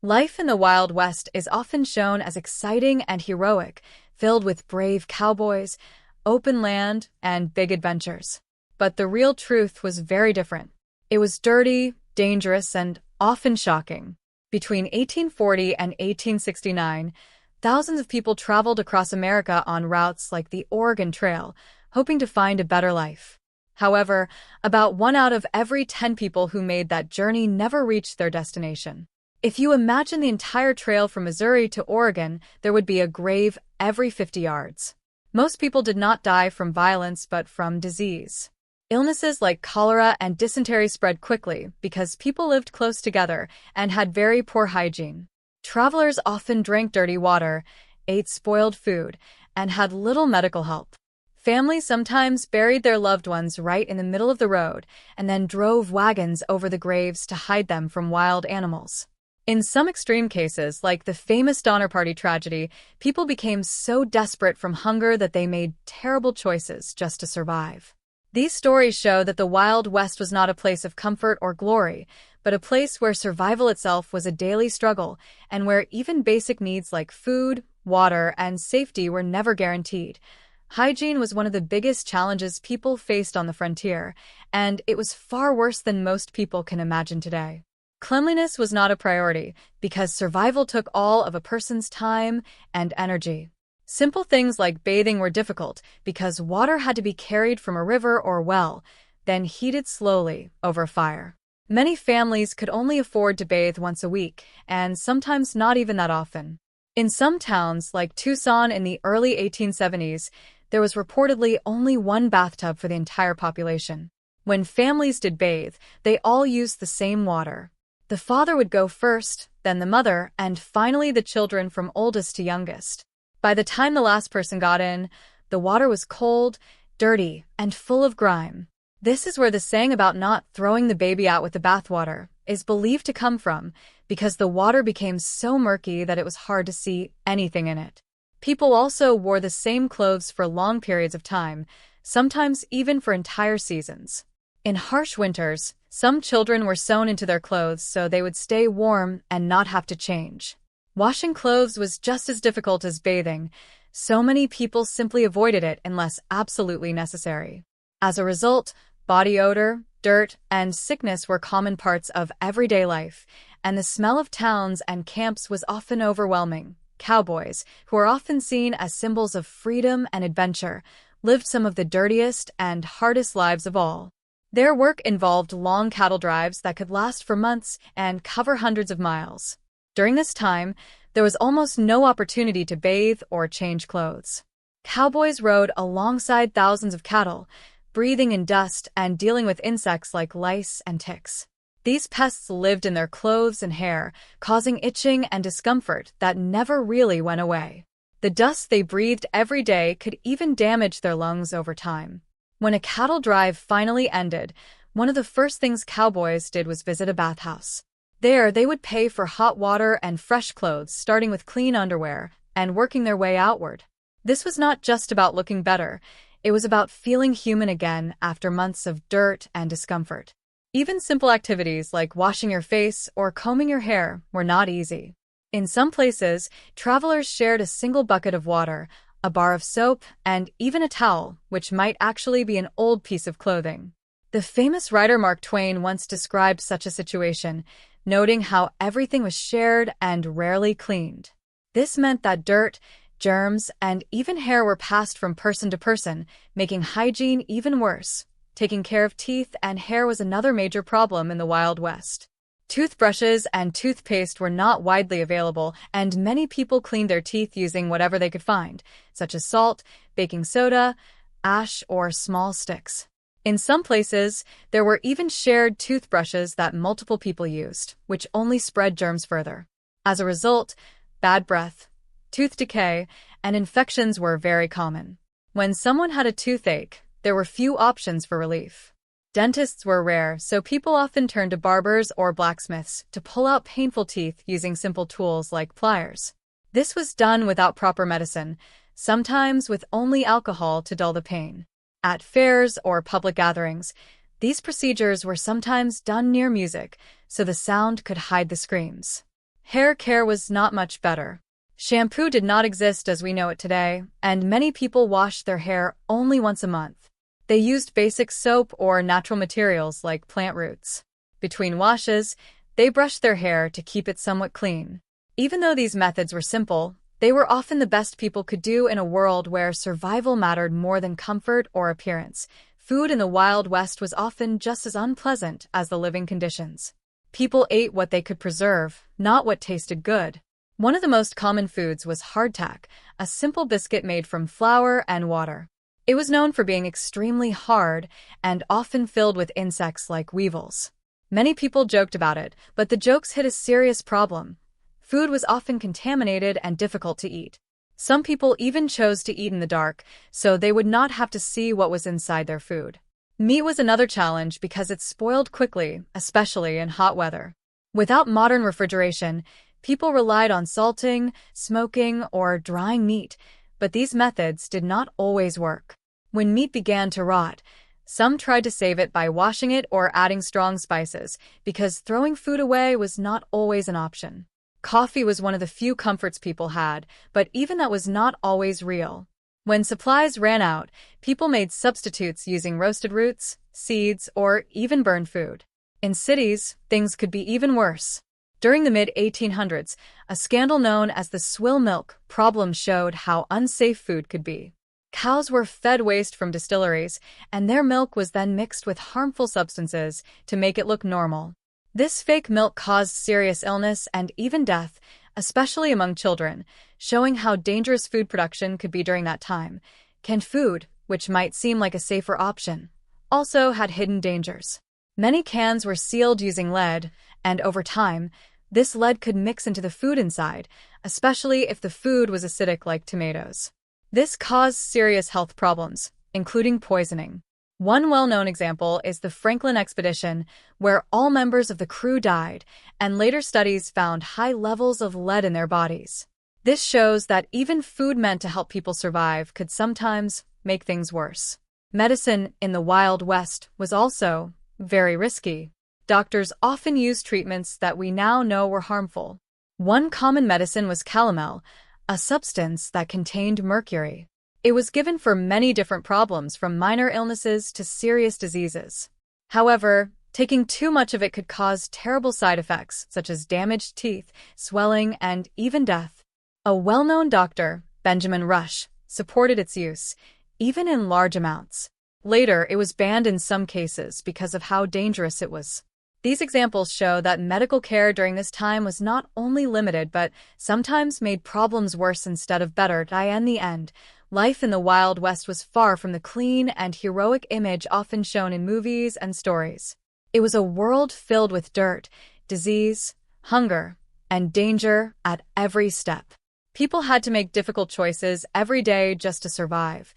Life in the Wild West is often shown as exciting and heroic, filled with brave cowboys, open land, and big adventures. But the real truth was very different. It was dirty, dangerous, and often shocking. Between 1840 and 1869, thousands of people traveled across America on routes like the Oregon Trail, hoping to find a better life. However, about 1 out of every 10 people who made that journey never reached their destination. If you imagine the entire trail from Missouri to Oregon, there would be a grave every 50 yards. Most people did not die from violence but from disease. Illnesses like cholera and dysentery spread quickly because people lived close together and had very poor hygiene. Travelers often drank dirty water, ate spoiled food, and had little medical help. Families sometimes buried their loved ones right in the middle of the road and then drove wagons over the graves to hide them from wild animals. In some extreme cases, like the famous Donner Party tragedy, people became so desperate from hunger that they made terrible choices just to survive. These stories show that the Wild West was not a place of comfort or glory, but a place where survival itself was a daily struggle and where even basic needs like food, water, and safety were never guaranteed. Hygiene was one of the biggest challenges people faced on the frontier, and it was far worse than most people can imagine today. Cleanliness was not a priority because survival took all of a person's time and energy. Simple things like bathing were difficult because water had to be carried from a river or well, then heated slowly over fire. Many families could only afford to bathe once a week, and sometimes not even that often. In some towns, like Tucson in the early 1870s, there was reportedly only one bathtub for the entire population. When families did bathe, they all used the same water. The father would go first, then the mother, and finally the children from oldest to youngest. By the time the last person got in, the water was cold, dirty, and full of grime. This is where the saying about not throwing the baby out with the bathwater is believed to come from, because the water became so murky that it was hard to see anything in it. People also wore the same clothes for long periods of time, sometimes even for entire seasons. In harsh winters, some children were sewn into their clothes so they would stay warm and not have to change. Washing clothes was just as difficult as bathing. So many people simply avoided it unless absolutely necessary. As a result, body odor, dirt, and sickness were common parts of everyday life, and the smell of towns and camps was often overwhelming. Cowboys, who are often seen as symbols of freedom and adventure, lived some of the dirtiest and hardest lives of all. Their work involved long cattle drives that could last for months and cover hundreds of miles. During this time, there was almost no opportunity to bathe or change clothes. Cowboys rode alongside thousands of cattle, breathing in dust and dealing with insects like lice and ticks. These pests lived in their clothes and hair, causing itching and discomfort that never really went away. The dust they breathed every day could even damage their lungs over time. When a cattle drive finally ended, one of the first things cowboys did was visit a bathhouse. There, they would pay for hot water and fresh clothes, starting with clean underwear and working their way outward. This was not just about looking better. It was about feeling human again after months of dirt and discomfort. Even simple activities like washing your face or combing your hair were not easy. In some places, travelers shared a single bucket of water, a bar of soap, and even a towel, which might actually be an old piece of clothing. The famous writer Mark Twain once described such a situation, noting how everything was shared and rarely cleaned. This meant that dirt, germs, and even hair were passed from person to person, making hygiene even worse. Taking care of teeth and hair was another major problem in the Wild West. Toothbrushes and toothpaste were not widely available, and many people cleaned their teeth using whatever they could find, such as salt, baking soda, ash, or small sticks. In some places, there were even shared toothbrushes that multiple people used, which only spread germs further. As a result, bad breath, tooth decay, and infections were very common. When someone had a toothache, there were few options for relief. Dentists were rare, so people often turned to barbers or blacksmiths to pull out painful teeth using simple tools like pliers. This was done without proper medicine, sometimes with only alcohol to dull the pain. At fairs or public gatherings, these procedures were sometimes done near music, so the sound could hide the screams. Hair care was not much better. Shampoo did not exist as we know it today, and many people washed their hair only once a month. They used basic soap or natural materials like plant roots. Between washes, they brushed their hair to keep it somewhat clean. Even though these methods were simple, they were often the best people could do in a world where survival mattered more than comfort or appearance. Food in the Wild West was often just as unpleasant as the living conditions. People ate what they could preserve, not what tasted good. One of the most common foods was hardtack, a simple biscuit made from flour and water. It was known for being extremely hard and often filled with insects like weevils. Many people joked about it, but the jokes hit a serious problem. Food was often contaminated and difficult to eat. Some people even chose to eat in the dark, so they would not have to see what was inside their food. Meat was another challenge because it spoiled quickly, especially in hot weather. Without modern refrigeration, people relied on salting, smoking, or drying meat, but these methods did not always work. When meat began to rot, some tried to save it by washing it or adding strong spices, because throwing food away was not always an option. Coffee was one of the few comforts people had, but even that was not always real. When supplies ran out, people made substitutes using roasted roots, seeds, or even burned food. In cities, things could be even worse. During the mid-1800s, a scandal known as the swill milk problem showed how unsafe food could be. Cows were fed waste from distilleries, and their milk was then mixed with harmful substances to make it look normal. This fake milk caused serious illness and even death, especially among children, showing how dangerous food production could be during that time. Canned food, which might seem like a safer option, also had hidden dangers. Many cans were sealed using lead, and over time, this lead could mix into the food inside, especially if the food was acidic like tomatoes. This caused serious health problems, including poisoning. One well-known example is the Franklin expedition, where all members of the crew died, and later studies found high levels of lead in their bodies. This shows that even food meant to help people survive could sometimes make things worse. Medicine in the Wild West was also very risky. Doctors often used treatments that we now know were harmful. One common medicine was calomel, a substance that contained mercury. It was given for many different problems, from minor illnesses to serious diseases. However, taking too much of it could cause terrible side effects, such as damaged teeth, swelling, and even death. A well-known doctor, Benjamin Rush, supported its use, even in large amounts. Later, it was banned in some cases because of how dangerous it was. These examples show that medical care during this time was not only limited but sometimes made problems worse instead of better. In the end, life in the Wild West was far from the clean and heroic image often shown in movies and stories. It was a world filled with dirt, disease, hunger, and danger at every step. People had to make difficult choices every day just to survive,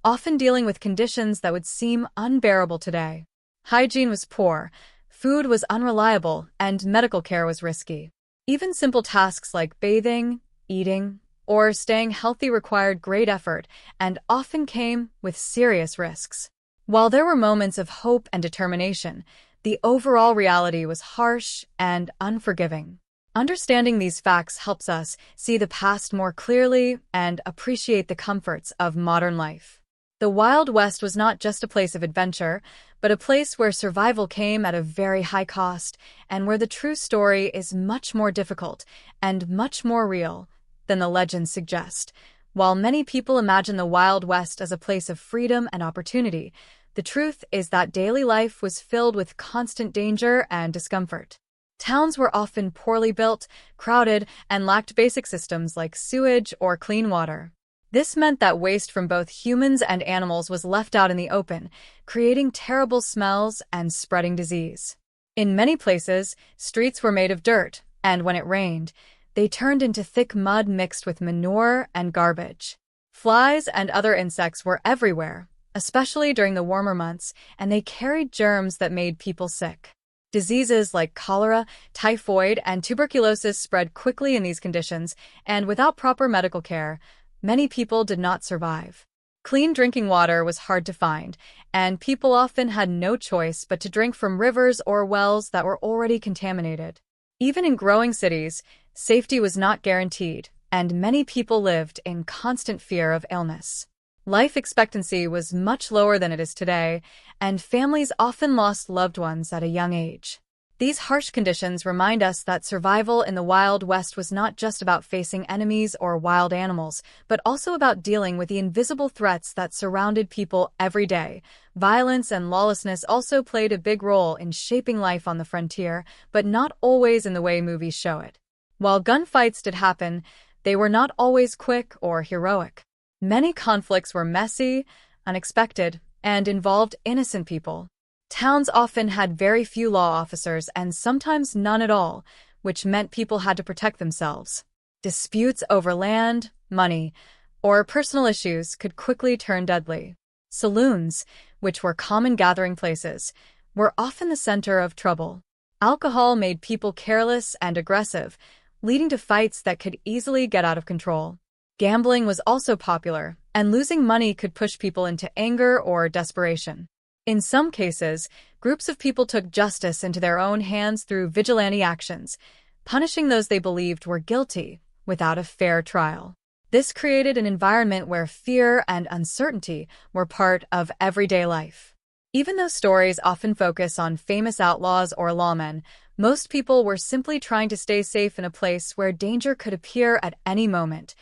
often dealing with conditions that would seem unbearable today. Hygiene was poor, food was unreliable, and medical care was risky. Even simple tasks like bathing, eating, or staying healthy required great effort and often came with serious risks. While there were moments of hope and determination, the overall reality was harsh and unforgiving. Understanding these facts helps us see the past more clearly and appreciate the comforts of modern life. The Wild West was not just a place of adventure, but a place where survival came at a very high cost and where the true story is much more difficult and much more real than the legends suggest. While many people imagine the Wild West as a place of freedom and opportunity, the truth is that daily life was filled with constant danger and discomfort. Towns were often poorly built, crowded, and lacked basic systems like sewage or clean water. This meant that waste from both humans and animals was left out in the open, creating terrible smells and spreading disease. In many places, streets were made of dirt, and when it rained, they turned into thick mud mixed with manure and garbage. Flies and other insects were everywhere, especially during the warmer months, and they carried germs that made people sick. Diseases like cholera, typhoid, and tuberculosis spread quickly in these conditions, and without proper medical care, many people did not survive. Clean drinking water was hard to find, and people often had no choice but to drink from rivers or wells that were already contaminated. Even in growing cities, safety was not guaranteed, and many people lived in constant fear of illness. Life expectancy was much lower than it is today, and families often lost loved ones at a young age. These harsh conditions remind us that survival in the Wild West was not just about facing enemies or wild animals, but also about dealing with the invisible threats that surrounded people every day. Violence and lawlessness also played a big role in shaping life on the frontier, but not always in the way movies show it. While gunfights did happen, they were not always quick or heroic. Many conflicts were messy, unexpected, and involved innocent people. Towns often had very few law officers and sometimes none at all, which meant people had to protect themselves. Disputes over land, money, or personal issues could quickly turn deadly. Saloons, which were common gathering places, were often the center of trouble. Alcohol made people careless and aggressive, leading to fights that could easily get out of control. Gambling was also popular, and losing money could push people into anger or desperation. In some cases, groups of people took justice into their own hands through vigilante actions, punishing those they believed were guilty without a fair trial. This created an environment where fear and uncertainty were part of everyday life. Even though stories often focus on famous outlaws or lawmen, most people were simply trying to stay safe in a place where danger could appear at any moment.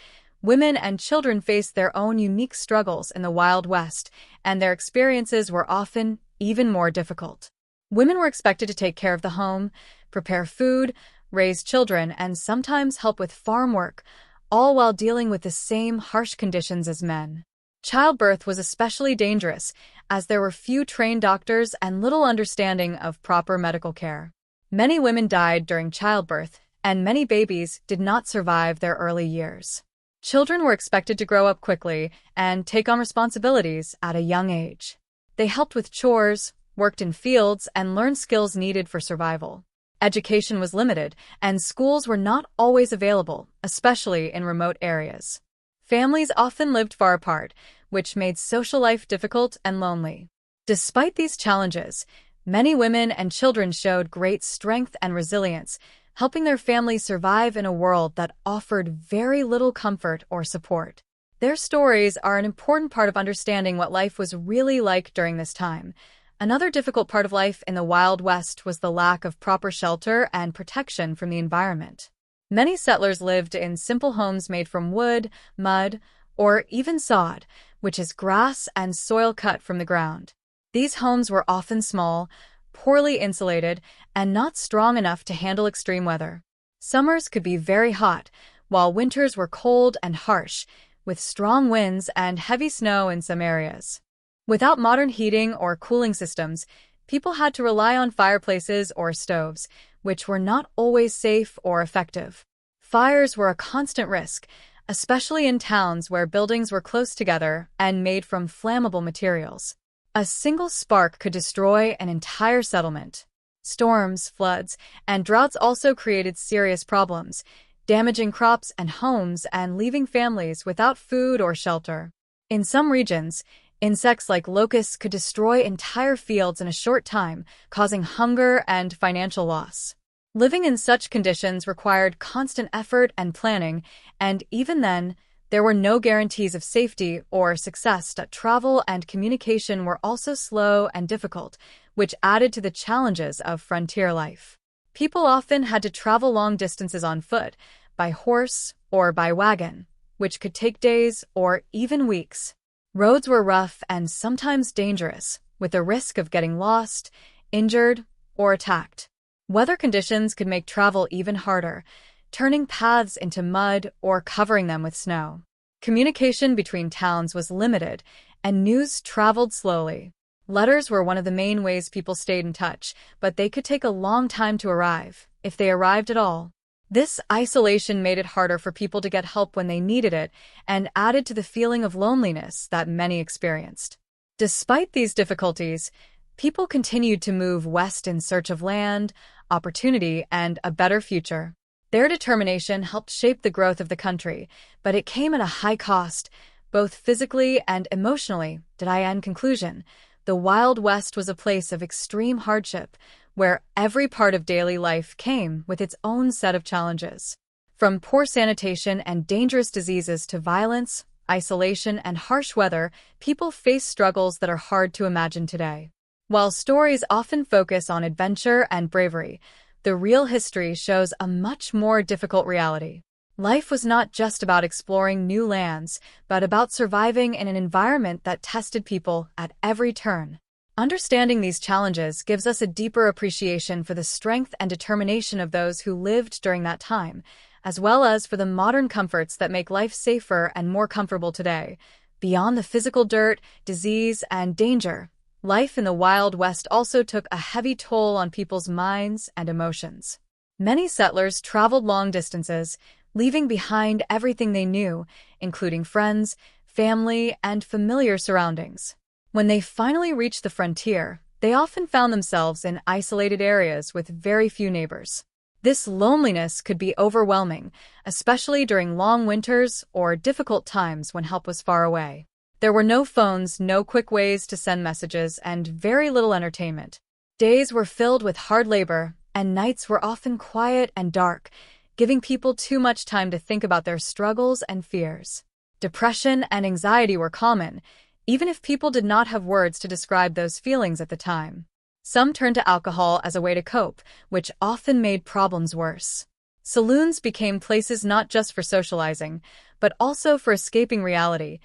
Women and children faced their own unique struggles in the Wild West, and their experiences were often even more difficult. Women were expected to take care of the home, prepare food, raise children, and sometimes help with farm work, all while dealing with the same harsh conditions as men. Childbirth was especially dangerous, as there were few trained doctors and little understanding of proper medical care. Many women died during childbirth, and many babies did not survive their early years. Children were expected to grow up quickly and take on responsibilities at a young age. They helped with chores, worked in fields, and learned skills needed for survival. Education was limited, and schools were not always available, especially in remote areas. Families often lived far apart, which made social life difficult and lonely. Despite these challenges, many women and children showed great strength and resilience, helping their families survive in a world that offered very little comfort or support. Their stories are an important part of understanding what life was really like during this time. Another difficult part of life in the Wild West was the lack of proper shelter and protection from the environment. Many settlers lived in simple homes made from wood, mud, or even sod, which is grass and soil cut from the ground. These homes were often small, poorly insulated, and not strong enough to handle extreme weather. Summers could be very hot, while winters were cold and harsh, with strong winds and heavy snow in some areas. Without modern heating or cooling systems, people had to rely on fireplaces or stoves, which were not always safe or effective. Fires were a constant risk, especially in towns where buildings were close together and made from flammable materials. A single spark could destroy an entire settlement. Storms, floods, and droughts also created serious problems, damaging crops and homes and leaving families without food or shelter. In some regions, insects like locusts could destroy entire fields in a short time, causing hunger and financial loss. Living in such conditions required constant effort and planning, and even then, there were no guarantees of safety or success. Travel and communication were also slow and difficult, which added to the challenges of frontier life. People often had to travel long distances on foot, by horse, or by wagon, which could take days or even weeks. Roads were rough and sometimes dangerous, with the risk of getting lost, injured, or attacked. Weather conditions could make travel even harder, turning paths into mud or covering them with snow. Communication between towns was limited, and news traveled slowly. Letters were one of the main ways people stayed in touch, but they could take a long time to arrive, if they arrived at all. This isolation made it harder for people to get help when they needed it, and added to the feeling of loneliness that many experienced. Despite these difficulties, people continued to move west in search of land, opportunity, and a better future. Their determination helped shape the growth of the country, but it came at a high cost, both physically and emotionally. In conclusion, the Wild West was a place of extreme hardship, where every part of daily life came with its own set of challenges. From poor sanitation and dangerous diseases to violence, isolation, and harsh weather, people face struggles that are hard to imagine today. While stories often focus on adventure and bravery, the real history shows a much more difficult reality. Life was not just about exploring new lands, but about surviving in an environment that tested people at every turn. Understanding these challenges gives us a deeper appreciation for the strength and determination of those who lived during that time, as well as for the modern comforts that make life safer and more comfortable today. Beyond the physical dirt, disease, and danger, life in the Wild West also took a heavy toll on people's minds and emotions. Many settlers traveled long distances, leaving behind everything they knew, including friends, family, and familiar surroundings. When they finally reached the frontier, they often found themselves in isolated areas with very few neighbors. This loneliness could be overwhelming, especially during long winters or difficult times when help was far away. There were no phones, no quick ways to send messages, and very little entertainment. Days were filled with hard labor, and nights were often quiet and dark, giving people too much time to think about their struggles and fears. Depression and anxiety were common, even if people did not have words to describe those feelings at the time. Some turned to alcohol as a way to cope, which often made problems worse. Saloons became places not just for socializing, but also for escaping reality,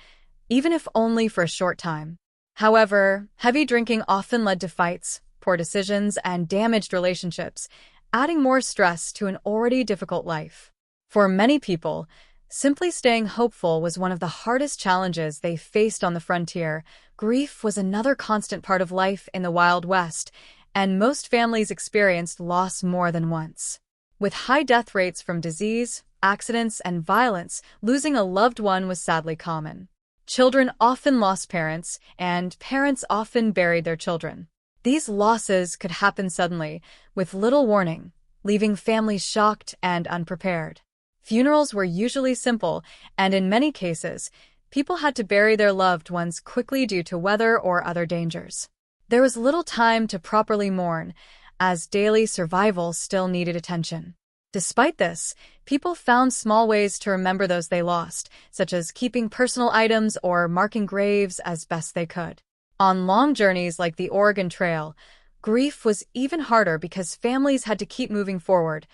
even if only for a short time. However, heavy drinking often led to fights, poor decisions, and damaged relationships, adding more stress to an already difficult life. For many people, simply staying hopeful was one of the hardest challenges they faced on the frontier. Grief was another constant part of life in the Wild West, and most families experienced loss more than once. With high death rates from disease, accidents, and violence, losing a loved one was sadly common. Children often lost parents, and parents often buried their children. These losses could happen suddenly, with little warning, leaving families shocked and unprepared. Funerals were usually simple, and in many cases, people had to bury their loved ones quickly due to weather or other dangers. There was little time to properly mourn, as daily survival still needed attention. Despite this, people found small ways to remember those they lost, such as keeping personal items or marking graves as best they could. On long journeys like the Oregon Trail, grief was even harder because families had to keep moving forward,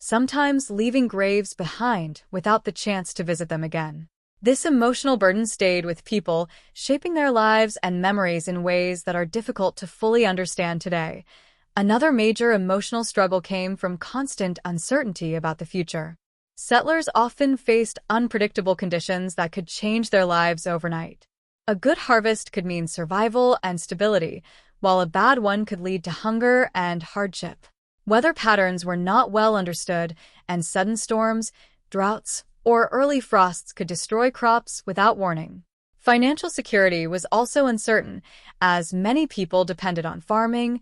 sometimes leaving graves behind without the chance to visit them again. This emotional burden stayed with people, shaping their lives and memories in ways that are difficult to fully understand today. Another major emotional struggle came from constant uncertainty about the future. Settlers often faced unpredictable conditions that could change their lives overnight. A good harvest could mean survival and stability, while a bad one could lead to hunger and hardship. Weather patterns were not well understood, and sudden storms, droughts, or early frosts could destroy crops without warning. Financial security was also uncertain, as many people depended on farming,